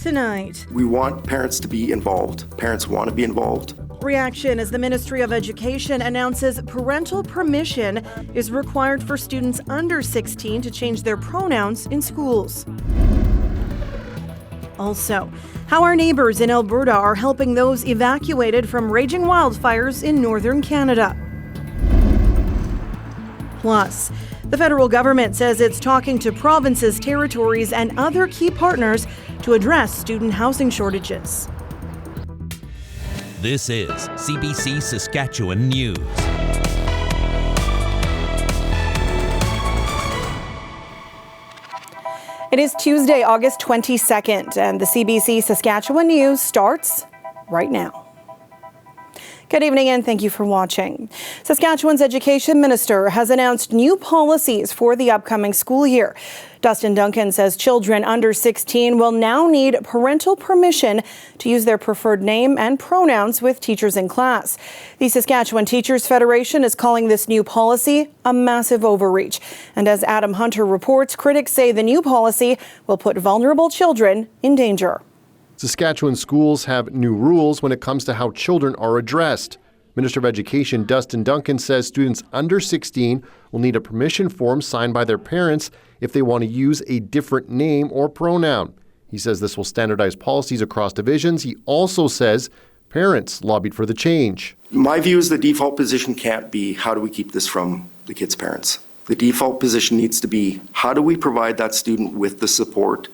Tonight, we want parents to be involved. Parents want to be involved. Reaction as the Ministry of Education announces parental permission is required for students under 16 to change their pronouns in schools. Also, how our neighbors in Alberta are helping those evacuated from raging wildfires in northern Canada. Plus, the federal government says it's talking to provinces, territories, and other key partners to address student housing shortages. This is CBC Saskatchewan News. It is Tuesday, August 22nd, and the CBC Saskatchewan News starts right now. Good evening and thank you for watching. Saskatchewan's Education Minister has announced new policies for the upcoming school year. Dustin Duncan says children under 16 will now need parental permission to use their preferred name and pronouns with teachers in class. The Saskatchewan Teachers Federation is calling this new policy a massive overreach. And as Adam Hunter reports, critics say the new policy will put vulnerable children in danger. Saskatchewan schools have new rules when it comes to how children are addressed. Minister of Education Dustin Duncan says students under 16 will need a permission form signed by their parents if they want to use a different name or pronoun. He says this will standardize policies across divisions. He also says parents lobbied for the change. My view is the default position can't be, how do we keep this from the kids' parents? The default position needs to be, how do we provide that student with the support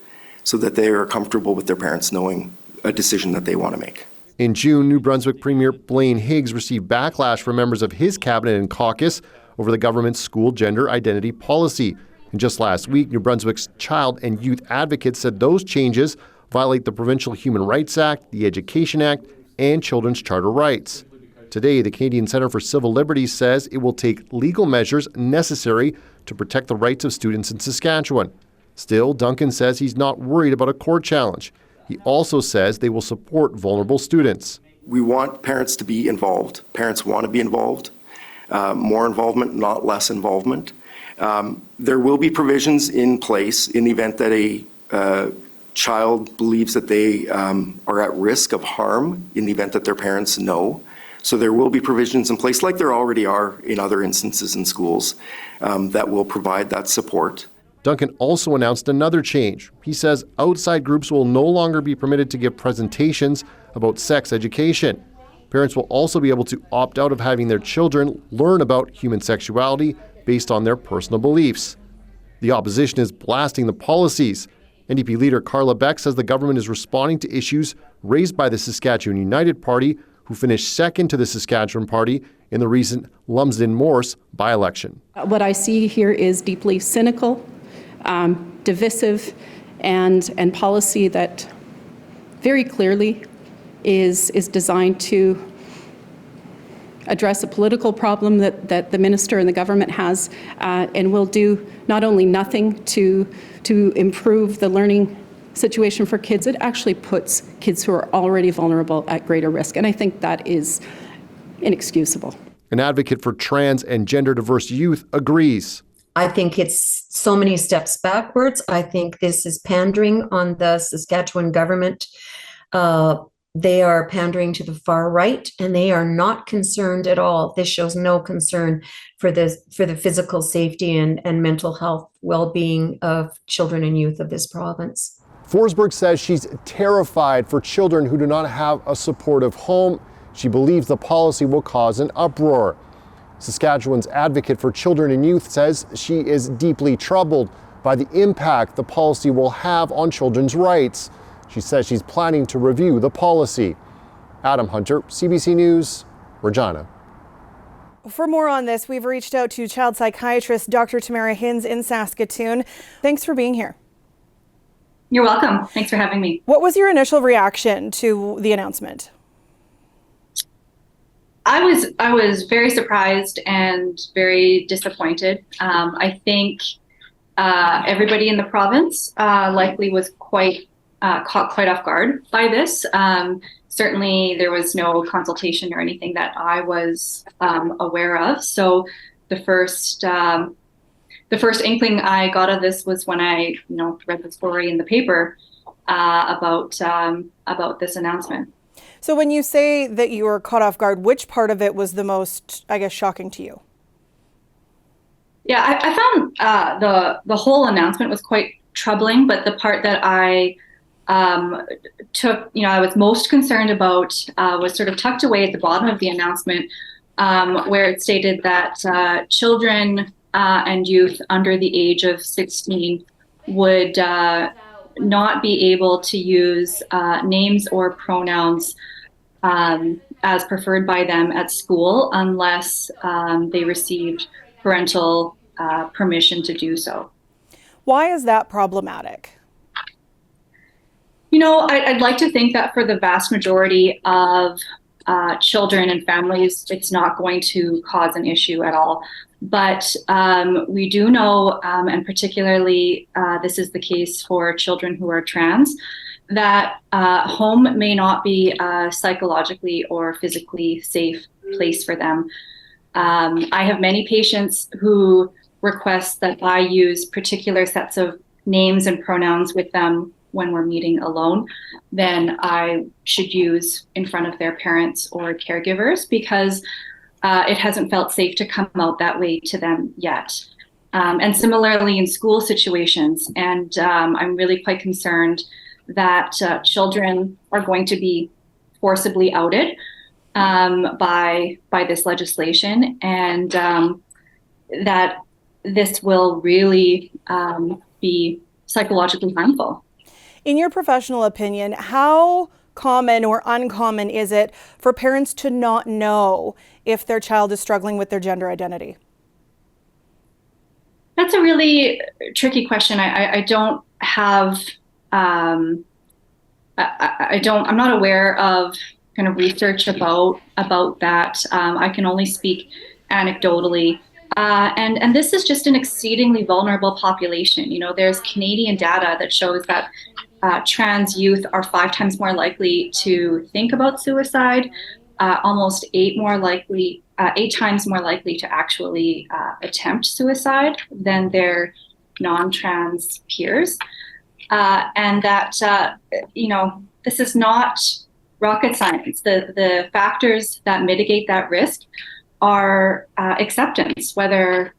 so that they are comfortable with their parents knowing a decision that they want to make. In June, New Brunswick Premier Blaine Higgs received backlash from members of his cabinet and caucus over the government's school gender identity policy. And just last week, New Brunswick's child and youth advocates said those changes violate the Provincial Human Rights Act, the Education Act, and children's charter rights. Today, the Canadian Centre for Civil Liberties says it will take legal measures necessary to protect the rights of students in Saskatchewan. Still, Duncan says he's not worried about a court challenge. He also says they will support vulnerable students. We want parents to be involved. Parents want to be involved. More involvement, not less involvement. There will be provisions in place in the event that a child believes that they are at risk of harm in the event that their parents know. So there will be provisions in place, like there already are in other instances in schools, that will provide that support. Duncan also announced another change. He says outside groups will no longer be permitted to give presentations about sex education. Parents will also be able to opt out of having their children learn about human sexuality based on their personal beliefs. The opposition is blasting the policies. NDP leader Carla Beck says the government is responding to issues raised by the Saskatchewan United Party, who finished second to the Saskatchewan Party in the recent Lumsden-Morse by-election. What I see here is deeply cynical, divisive, and policy that very clearly is designed to address a political problem that the minister and the government has, and will do not only nothing to improve the learning situation for kids, it actually puts kids who are already vulnerable at greater risk. And I think that is inexcusable. An advocate for trans and gender diverse youth agrees. I think it's so many steps backwards. I think this is pandering on the Saskatchewan government. They are pandering to the far right, and they are not concerned at all. This shows no concern for the physical safety and mental health well-being of children and youth of this province. Forsberg says she's terrified for children who do not have a supportive home. She believes the policy will cause an uproar. Saskatchewan's advocate for children and youth says she is deeply troubled by the impact the policy will have on children's rights. She says she's planning to review the policy. Adam Hunter, CBC News, Regina. For more on this, we've reached out to child psychiatrist Dr. Tamara Hinz in Saskatoon. Thanks for being here. You're welcome. Thanks for having me. What was your initial reaction to the announcement? I was very surprised and very disappointed. I think everybody in the province likely was caught quite off guard by this. Certainly, there was no consultation or anything that I was aware of. So the first inkling I got of this was when I read the story in the paper. about this announcement. So when you say that you were caught off guard, which part of it was the most, I guess, shocking to you? Yeah, I found the whole announcement was quite troubling, but the part that I I was most concerned about was sort of tucked away at the bottom of the announcement, where it stated that children and youth under the age of 16 would not be able to use names or pronouns as preferred by them at school unless they received parental permission to do so. Why is that problematic? I'd like to think that for the vast majority of children and families, it's not going to cause an issue at all. But we do know, and particularly this is the case for children who are trans, that home may not be a psychologically or physically safe place for them. I have many patients who request that I use particular sets of names and pronouns with them when we're meeting alone than I should use in front of their parents or caregivers, because it hasn't felt safe to come out that way to them yet. And similarly in school situations. And I'm really quite concerned that children are going to be forcibly outed by this legislation, and that this will really be psychologically harmful. In your professional opinion, how common or uncommon is it for parents to not know if their child is struggling with their gender identity? That's a really tricky question. I don't have, I'm not aware of kind of research about that. I can only speak anecdotally. And this is just an exceedingly vulnerable population. There's Canadian data that shows that trans youth are 5 times more likely to think about suicide, almost 8 times more likely to actually attempt suicide than their non-trans peers. And that, this is not rocket science. The factors that mitigate that risk are acceptance, whether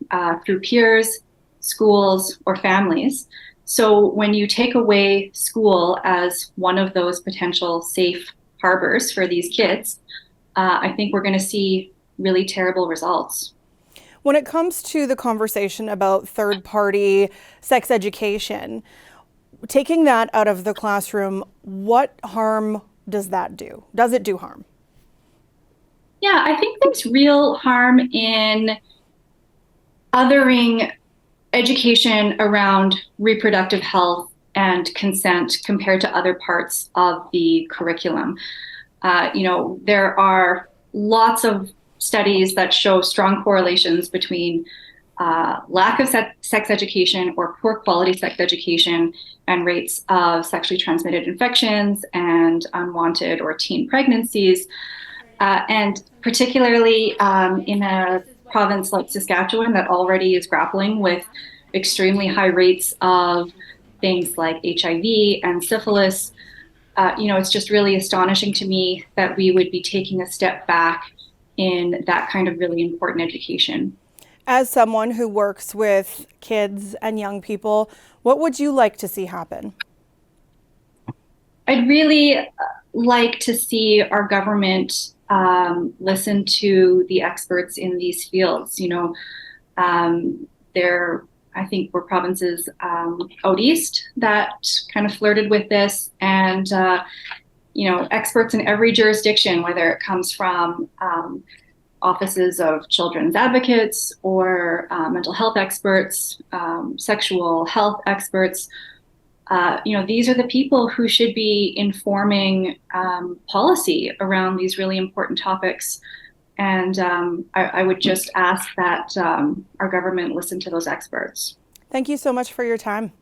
through peers, schools, or families. So when you take away school as one of those potential safe harbors for these kids, I think we're going to see really terrible results. When it comes to the conversation about third-party sex education, taking that out of the classroom, what harm does that do? Does it do harm? Yeah, I think there's real harm in othering education around reproductive health and consent compared to other parts of the curriculum. There are lots of studies that show strong correlations between lack of sex education or poor quality sex education and rates of sexually transmitted infections and unwanted or teen pregnancies. And particularly in a province like Saskatchewan that already is grappling with extremely high rates of things like HIV and syphilis, it's just really astonishing to me that we would be taking a step back in that kind of really important education. As someone who works with kids and young people, what would you like to see happen? I'd really like to see our government listen to the experts in these fields. I think we're provinces out east that kind of flirted with this, and experts in every jurisdiction, whether it comes from offices of children's advocates or mental health experts, sexual health experts. These are the people who should be informing policy around these really important topics. And I would just ask that our government listen to those experts. Thank you so much for your time.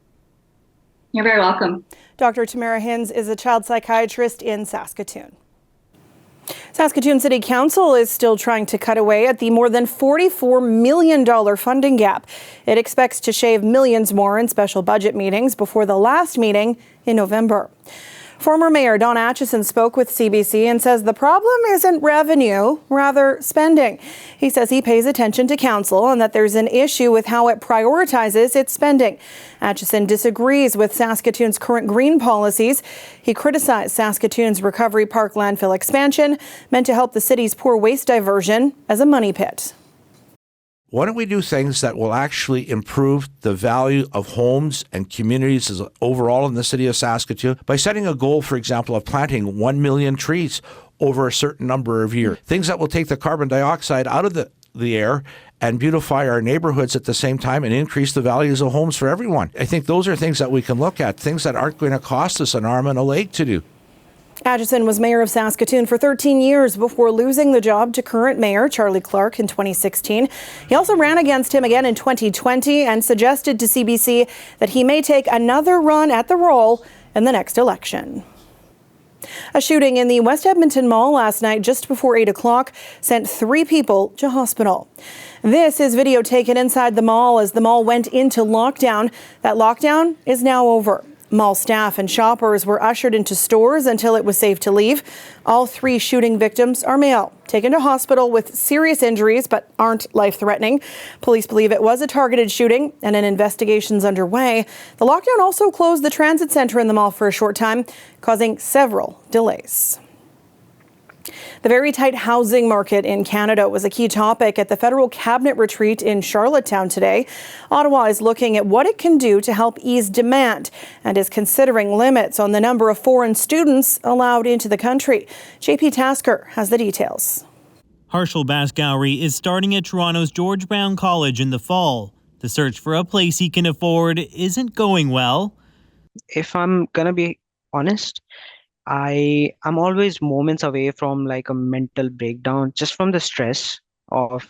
You're very welcome. Dr. Tamara Hinz is a child psychiatrist in Saskatoon. Saskatoon City Council is still trying to cut away at the more than $44 million funding gap. It expects to shave millions more in special budget meetings before the last meeting in November. Former Mayor Don Acheson spoke with CBC and says the problem isn't revenue, rather spending. He says he pays attention to council and that there's an issue with how it prioritizes its spending. Acheson disagrees with Saskatoon's current green policies. He criticized Saskatoon's Recovery Park landfill expansion, meant to help the city's poor waste diversion, as a money pit. Why don't we do things that will actually improve the value of homes and communities overall in the city of Saskatoon by setting a goal, for example, of planting 1 million trees over a certain number of years. Things that will take the carbon dioxide out of the air and beautify our neighborhoods at the same time and increase the values of homes for everyone. I think those are things that we can look at, things that aren't going to cost us an arm and a leg to do. Acheson was mayor of Saskatoon for 13 years before losing the job to current mayor Charlie Clark in 2016. He also ran against him again in 2020 and suggested to CBC that he may take another run at the role in the next election. A shooting in the West Edmonton Mall last night just before 8 o'clock sent 3 people to hospital. This is video taken inside the mall as the mall went into lockdown. That lockdown is now over. Mall staff and shoppers were ushered into stores until it was safe to leave. All 3 shooting victims are male, taken to hospital with serious injuries but aren't life-threatening. Police believe it was a targeted shooting and an investigation's underway. The lockdown also closed the transit center in the mall for a short time, causing several delays. The very tight housing market in Canada was a key topic at the federal cabinet retreat in Charlottetown today. Ottawa is looking at what it can do to help ease demand and is considering limits on the number of foreign students allowed into the country. JP Tasker has the details. Harshal Basgowri is starting at Toronto's George Brown College in the fall. The search for a place he can afford isn't going well. If I'm gonna be honest, I'm always moments away from like a mental breakdown just from the stress of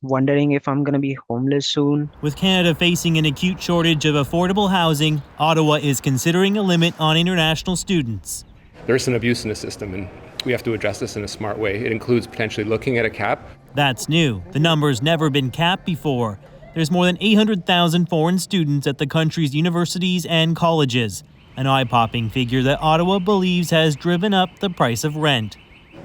wondering if I'm going to be homeless soon. With Canada facing an acute shortage of affordable housing, Ottawa is considering a limit on international students. There's an abuse in the system and we have to address this in a smart way. It includes potentially looking at a cap. That's new. The number's never been capped before. There's more than 800,000 foreign students at the country's universities and colleges. An eye-popping figure that Ottawa believes has driven up the price of rent.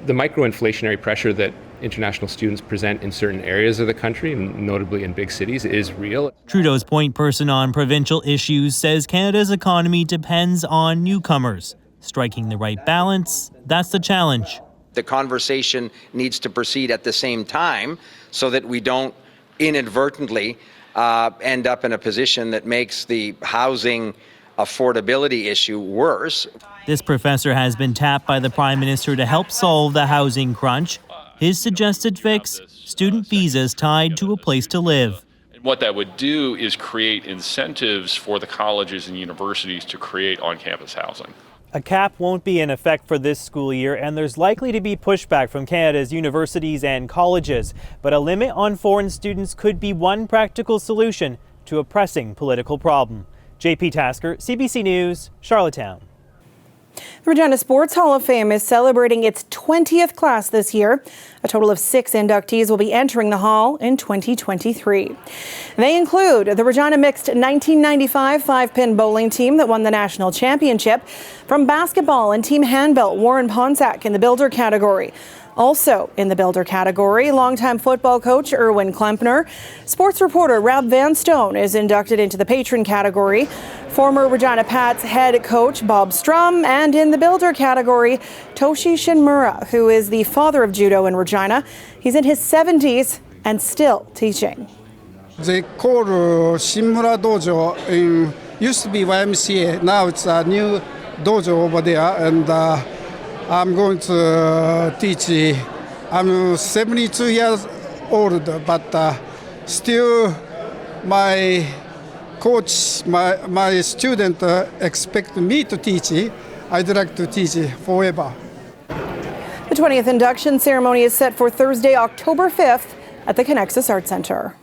The microinflationary pressure that international students present in certain areas of the country, notably in big cities, is real. Trudeau's point person on provincial issues says Canada's economy depends on newcomers. Striking the right balance, that's the challenge. The conversation needs to proceed at the same time so that we don't inadvertently end up in a position that makes the housing affordability issue worse. This professor has been tapped by the Prime Minister to help solve the housing crunch. His suggested fix, student visas tied to a place to live. What that would do is create incentives for the colleges and universities to create on-campus housing. A cap won't be in effect for this school year, and there's likely to be pushback from Canada's universities and colleges. But a limit on foreign students could be one practical solution to a pressing political problem. JP Tasker, CBC News, Charlottetown. The Regina Sports Hall of Fame is celebrating its 20th class this year. A total of 6 inductees will be entering the hall in 2023. They include the Regina Mixed 1995 5-pin bowling team that won the national championship. From basketball and team handball, Warren Ponsack in the builder category. Also in the builder category, longtime football coach Erwin Klempner. Sports reporter Rab Van Stone is inducted into the patron category. Former Regina Pats head coach Bob Strum, and in the builder category, Toshi Shinmura, who is the father of judo in Regina. He's in his 70s and still teaching. They call Shinmura Dojo. Used to be YMCA. Now it's a new dojo over there, and I'm going to teach. I'm 72 years old, but still my coach, my student expect me to teach. I'd like to teach forever. The 20th induction ceremony is set for Thursday, October 5th at the Connexus Art Center.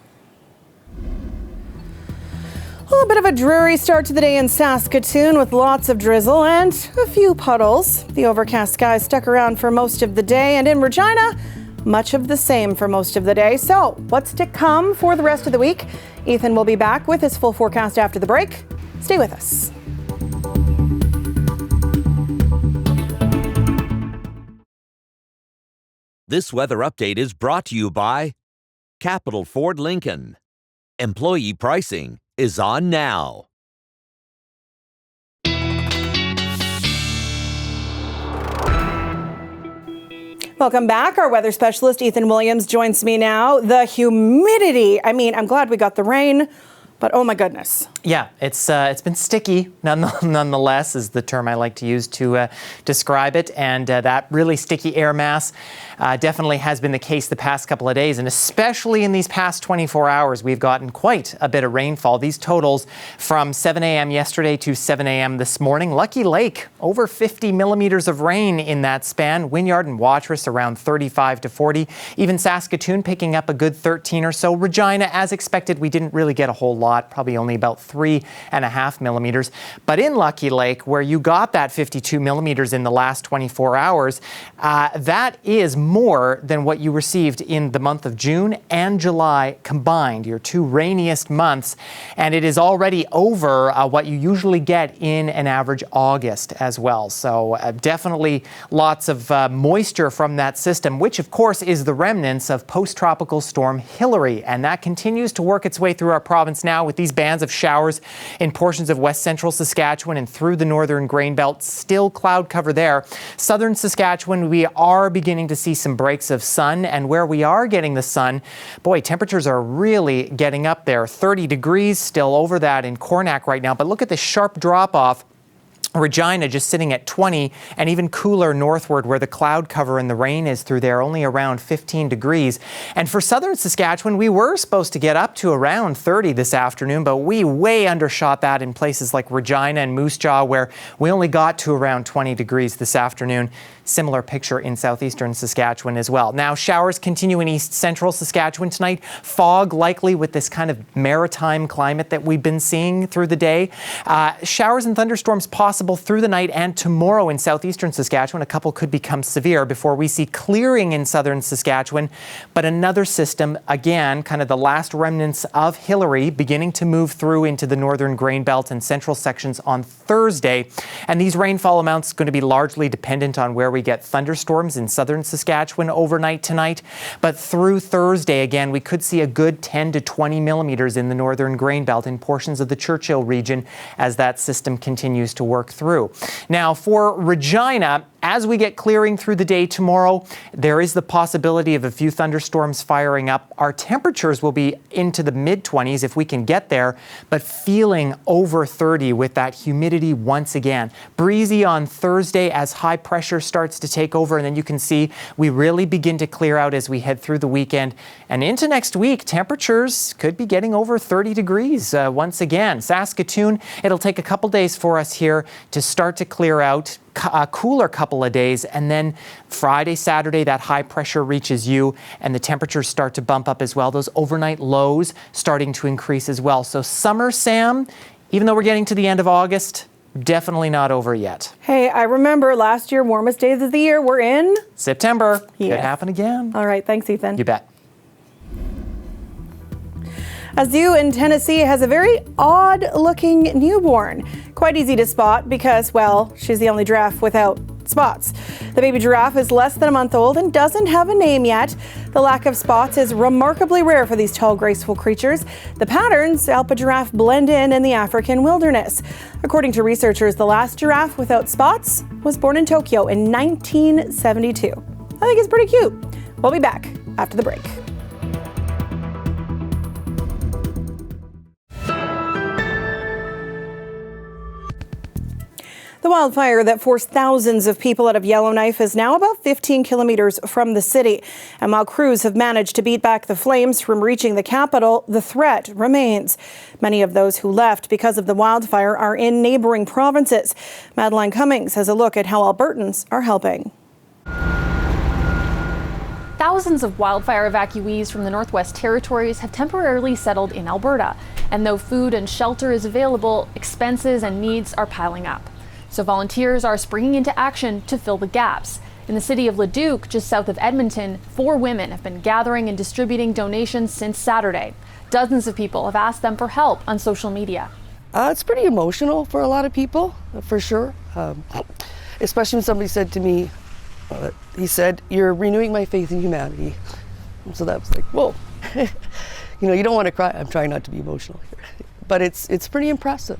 Well, a bit of a dreary start to the day in Saskatoon with lots of drizzle and a few puddles. The overcast skies stuck around for most of the day, and in Regina, much of the same for most of the day. So, what's to come for the rest of the week? Ethan will be back with his full forecast after the break. Stay with us. This weather update is brought to you by Capital Ford Lincoln. Employee pricing is on now. Welcome back. Our weather specialist, Ethan Williams, joins me now. The humidity. I mean, I'm glad we got the rain, but oh my goodness. Yeah, it's been sticky, nonetheless, is the term I like to use to describe it. And that really sticky air mass definitely has been the case the past couple of days. And especially in these past 24 hours, we've gotten quite a bit of rainfall. These totals from 7 a.m. yesterday to 7 a.m. this morning. Lucky Lake, over 50 millimeters of rain in that span. Wynyard and Watrous around 35 to 40. Even Saskatoon picking up a good 13 or so. Regina, as expected, we didn't really get a whole lot, probably only about 3.5 millimeters. But in Lucky Lake, where you got that 52 millimeters in the last 24 hours, that is more than what you received in the month of June and July combined, your two rainiest months. And it is already over what you usually get in an average August as well. So definitely lots of moisture from that system, which of course is the remnants of post-tropical storm Hillary. And that continues to work its way through our province now with these bands of showers in portions of west central Saskatchewan and through the northern grain belt. Still cloud cover there. Southern Saskatchewan, we are beginning to see some breaks of sun, and where we are getting the sun, boy, temperatures are really getting up there. 30 degrees, still over that in Cornack right now, but look at the sharp drop off. Regina just sitting at 20, and even cooler northward where the cloud cover and the rain is through there, only around 15 degrees. And for southern Saskatchewan, we were supposed to get up to around 30 this afternoon, but we way undershot that in places like Regina and Moose Jaw, where we only got to around 20 degrees this afternoon. Similar picture in southeastern Saskatchewan as well. Now, showers continue in east central Saskatchewan tonight. Fog likely with this kind of maritime climate that we've been seeing through the day. Showers and thunderstorms possible through the night and tomorrow in southeastern Saskatchewan. A couple could become severe before we see clearing in southern Saskatchewan. But another system, again, kind of the last remnants of Hillary, beginning to move through into the northern grain belt and central sections on Thursday. And these rainfall amounts going to be largely dependent on where we get thunderstorms in southern Saskatchewan overnight tonight. But through Thursday, again, we could see a good 10 to 20 millimeters in the northern grain belt in portions of the Churchill region as that system continues to work through. Now, for Regina, as we get clearing through the day tomorrow, there is the possibility of a few thunderstorms firing up. Our temperatures will be into the mid-20s if we can get there, but feeling over 30 with that humidity once again. Breezy on Thursday as high pressure starts to take over, and then you can see we really begin to clear out as we head through the weekend. And into next week, temperatures could be getting over 30 degrees once again. Saskatoon, it'll take a couple days for us here to start to clear out. A cooler couple of days, and then Friday, Saturday, that high pressure reaches you and the temperatures start to bump up as well. Those overnight lows starting to increase as well. So summer, Sam, even though we're getting to the end of August, definitely not over yet. Hey, I remember last year, warmest days of the year were in September. Yeah. Could happen again. All right, thanks, Ethan. You bet. A zoo in Tennessee has a very odd-looking newborn. Quite easy to spot because, well, she's the only giraffe without spots. The baby giraffe is less than a month old and doesn't have a name yet. The lack of spots is remarkably rare for these tall, graceful creatures. The patterns help a giraffe blend in the African wilderness. According to researchers, the last giraffe without spots was born in Tokyo in 1972. I think it's pretty cute. We'll be back after the break. The wildfire that forced thousands of people out of Yellowknife is now about 15 kilometers from the city. And while crews have managed to beat back the flames from reaching the capital, the threat remains. Many of those who left because of the wildfire are in neighboring provinces. Madeline Cummings has a look at how Albertans are helping. Thousands of wildfire evacuees from the Northwest Territories have temporarily settled in Alberta, and though food and shelter is available, expenses and needs are piling up. So volunteers are springing into action to fill the gaps. In the city of Leduc, just south of Edmonton, 4 women have been gathering and distributing donations since Saturday. Dozens of people have asked them for help on social media. It's pretty emotional for a lot of people, for sure. Especially when somebody said to me, he said, "You're renewing my faith in humanity." And so that was like, whoa. You don't want to cry. I'm trying not to be emotional here. But it's pretty impressive,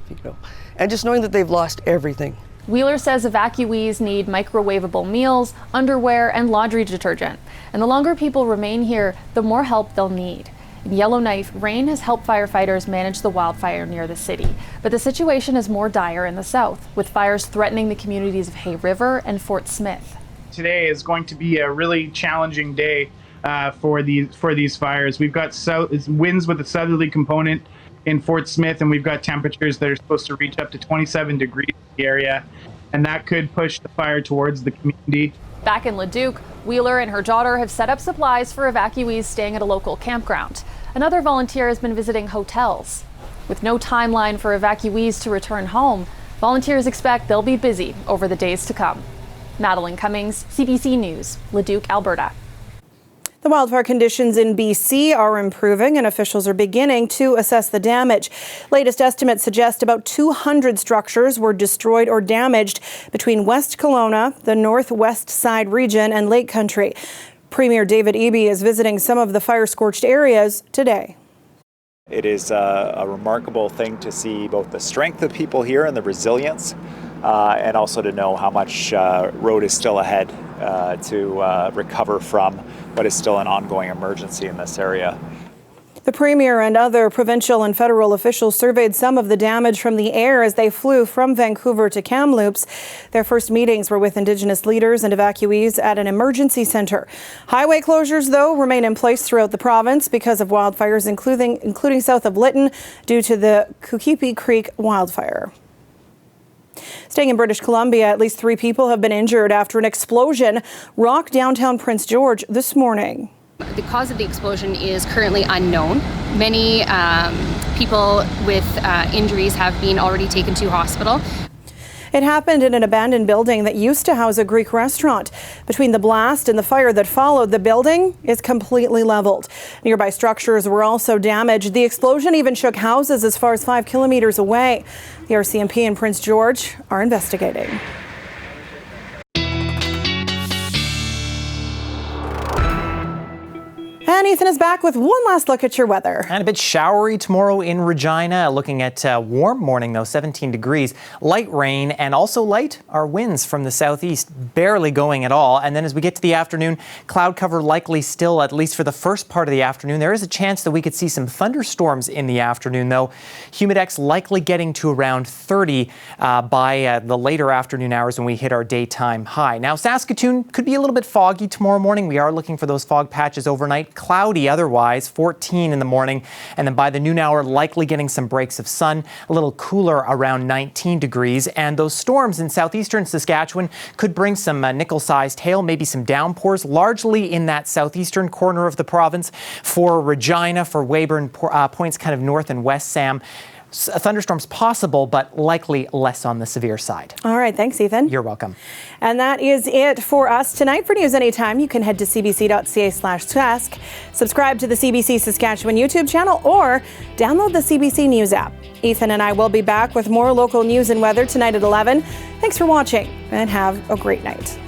And just knowing that they've lost everything. Wheeler says evacuees need microwavable meals, underwear, and laundry detergent. And the longer people remain here, the more help they'll need. In Yellowknife, rain has helped firefighters manage the wildfire near the city. But the situation is more dire in the south, with fires threatening the communities of Hay River and Fort Smith. Today is going to be a really challenging day for these fires. We've got winds with a southerly component in Fort Smith, and we've got temperatures that are supposed to reach up to 27 degrees in the area, and that could push the fire towards the community. Back in Leduc, Wheeler and her daughter have set up supplies for evacuees staying at a local campground. Another volunteer has been visiting hotels. With no timeline for evacuees to return home, volunteers expect they'll be busy over the days to come. Madeline Cummings, CBC News, Leduc, Alberta. The wildfire conditions in BC are improving and officials are beginning to assess the damage. Latest estimates suggest about 200 structures were destroyed or damaged between West Kelowna, the Northwest Side region, and Lake Country. Premier David Eby is visiting some of the fire-scorched areas today. It is a remarkable thing to see both the strength of people here and the resilience, and also to know how much road is still ahead to recover from what is still an ongoing emergency in this area. The Premier and other provincial and federal officials surveyed some of the damage from the air as they flew from Vancouver to Kamloops. Their first meetings were with Indigenous leaders and evacuees at an emergency centre. Highway closures, though, remain in place throughout the province because of wildfires, including south of Lytton, due to the Kukipi Creek wildfire. Staying in British Columbia, at least 3 people have been injured after an explosion rocked downtown Prince George this morning. The cause of the explosion is currently unknown. Many people with injuries have been already taken to hospital. It happened in an abandoned building that used to house a Greek restaurant. Between the blast and the fire that followed, the building is completely leveled. Nearby structures were also damaged. The explosion even shook houses as far as 5 kilometers away. The RCMP in Prince George are investigating. And Ethan is back with one last look at your weather. And a bit showery tomorrow in Regina. Looking at warm morning, though, 17 degrees. Light rain and also light are winds from the southeast, barely going at all. And then as we get to the afternoon, cloud cover likely still, at least for the first part of the afternoon. There is a chance that we could see some thunderstorms in the afternoon, though. Humidex likely getting to around 30 by the later afternoon hours when we hit our daytime high. Now, Saskatoon could be a little bit foggy tomorrow morning. We are looking for those fog patches overnight. Cloudy otherwise, 14 in the morning, and then by the noon hour likely getting some breaks of sun, a little cooler around 19 degrees, and those storms in southeastern Saskatchewan could bring some nickel-sized hail, maybe some downpours, largely in that southeastern corner of the province. For Regina, for Weyburn, points kind of north and west, Sam. Thunderstorms possible, but likely less on the severe side. All right. Thanks, Ethan. You're welcome. And that is it for us tonight. For news anytime, you can head to cbc.ca/sask, subscribe to the CBC Saskatchewan YouTube channel, or download the CBC News app. Ethan and I will be back with more local news and weather tonight at 11. Thanks for watching and have a great night.